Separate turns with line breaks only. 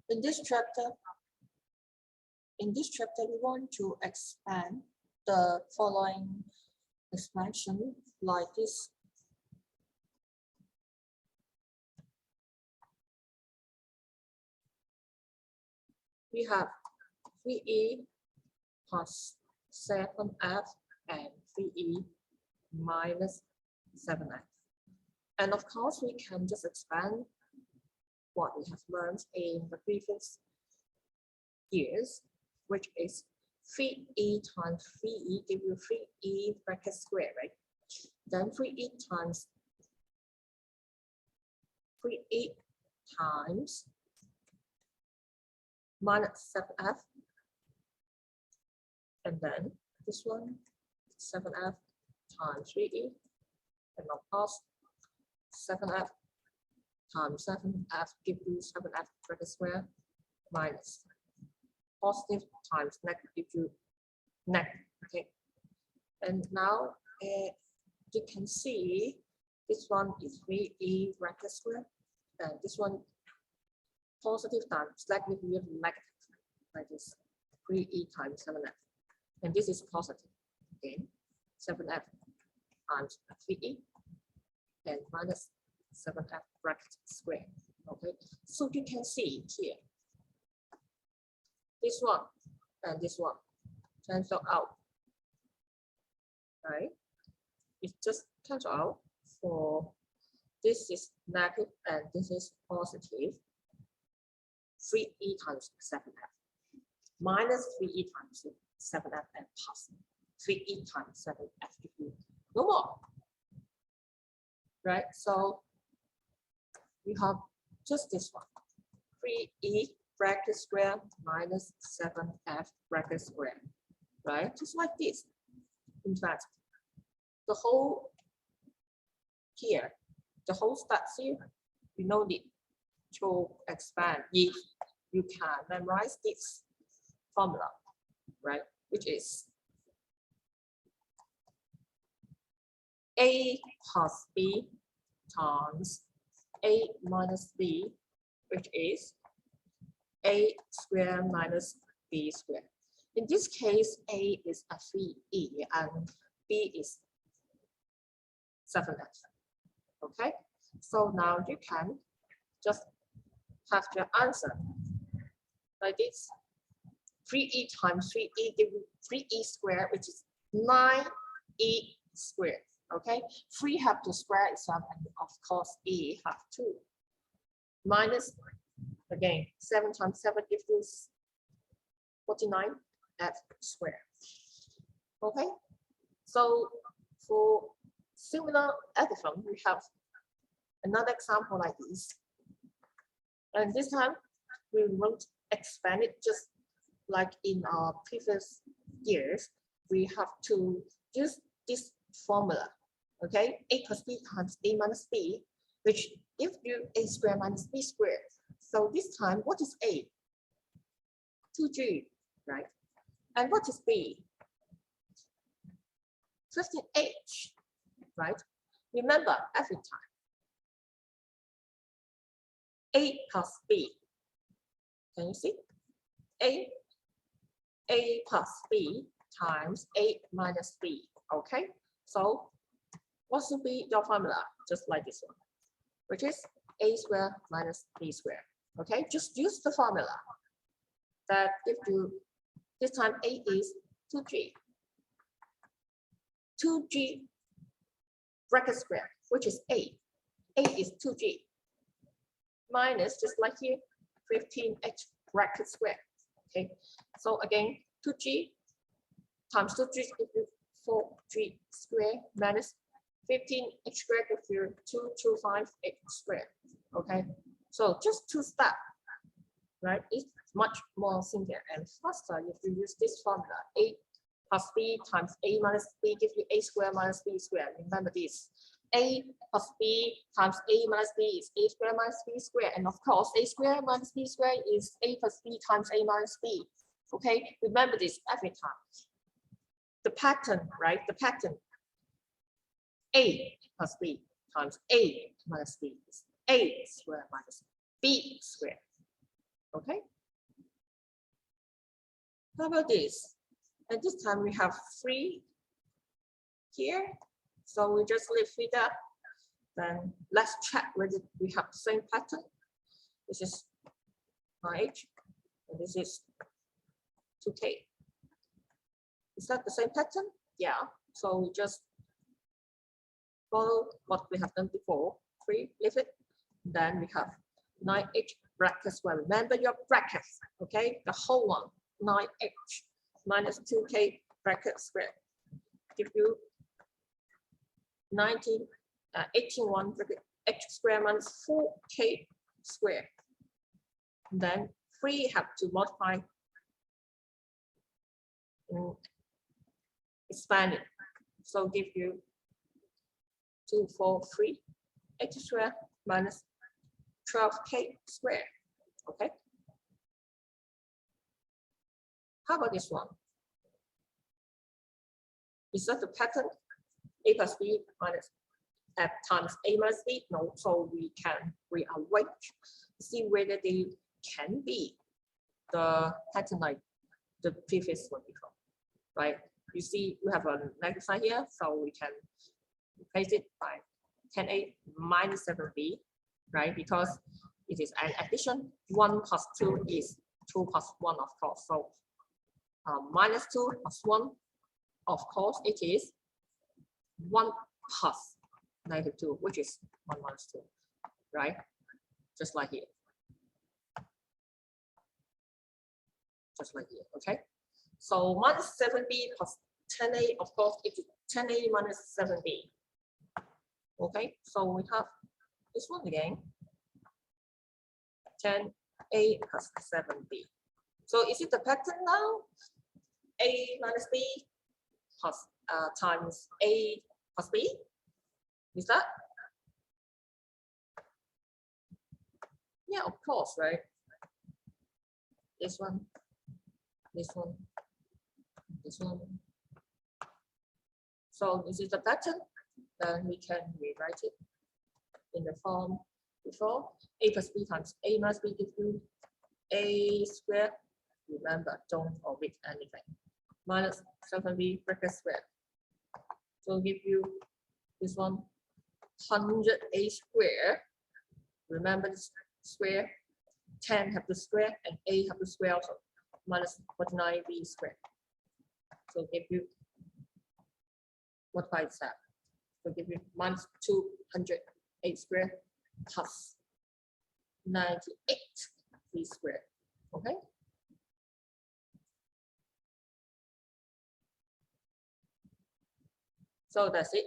In this chapter, we want to expand the following expansion like this. We have 3e plus 7f and 3e minus 7f. And of course, we can just expand what we have learned in the previous years, which is 3e times 3e give you 3e bracket square, right? Then 3e times 3e times minus 7f, and then this one 7f times 3e, and of course 7f times 7f give you 7f bracket square minus positive times negative give you negative. Okay, and now you can see this one is 3e bracket square, and this one positive times negative with negative, like this 3e times 7f, and this is positive again 7f times 3e and minus 7f bracket square. Okay, so you can see here this one and this one cancel out, right? It just cancel out. For this is negative and this is positive. 3e times 7f minus 3e times 7f and plus 3e times 7f give you no more, right? So we have just this one, 3e bracket square minus 7f bracket square, right? Just like this. In fact, the whole here, the whole starts here, you no need to expand if you can memorize this formula, right? Which is a plus b times a minus b, which is a square minus b square. In this case, a is a 3e and b is 7f. Okay, so now you can just have your answer like this. 3e times 3e give you 3e squared, which is 9e squared. Okay, 3 have to square itself, and of course e have to. Minus, again, 7 times 7 gives you 49f squared. Okay, so for similar algorithm, we have another example like this. And this time, we won't expand it just like in our previous years. We have to use this formula, okay? A plus b times a minus b, which gives you a squared minus b squared. So this time, what is a? 2g, right? And what is b? 15h, right? Remember, every time, a plus b. Can you see? A plus b times a minus b. Okay, so what should be your formula? Just like this one, which is a squared minus b squared. Okay, just use the formula that gives you, this time a is 2g. 2g bracket square, which is a. A is 2g. Minus, just like here, 15h bracket square. Okay, so again, 2g times 2g gives you 4g squared minus 15h squared gives you 225h squared. Okay, so just two steps, right? It's much more simple and faster if you use this formula. A plus b times a minus b gives you a squared minus b squared. Remember this. A plus b times a minus b is a squared minus b squared, and of course a squared minus b squared is a plus b times a minus b. Okay, remember this every time. The pattern, right? The pattern. A plus b times a minus b is a squared minus b squared. Okay. How about this? And this time we have 3 here. So we just leave it up. Then let's check whether we have the same pattern. This is 9H, and this is 2K. Is that the same pattern? Yeah. So we just follow what we have done before. 3, leave it. Then we have 9H bracket square. Remember your brackets, okay? The whole one, 9H minus 2K bracket square. Give you 81 bracket H square minus 4K square. Then 3 have to multiply and expand it. So give you 243 H square minus 12K square. Okay. How about this one? Is that the pattern? A plus B minus F times A minus B? No, so we can rearrange, see whether they can be the pattern like the previous one before, right? You see, we have a negative sign here, so we can replace it by 10A minus 7B, right? Because it is an addition. 1 plus 2 is 2 plus 1, of course. So minus 2 plus 1, of course, it is 1 plus negative 2, which is 1 minus 2, right? Just like here. Just like here, okay? So minus 7B plus 10A, of course, it is 10A minus 7B. Okay, so we have this one again. 10A plus 7B. So is it the pattern now? A minus B plus times A plus B? Is that? Yeah, of course, right? This one, this one, this one. So this is the pattern. Then we can rewrite it in the form before. A plus B times A minus B gives you A squared. Remember, don't omit anything. Minus 7B bracket squared. So give you this one 100A squared. Remember this square. 10 have the square and A have the square also. Minus 49B squared. So give you what is that? So give you minus 208 squared plus 98 B squared. Okay. So that's it.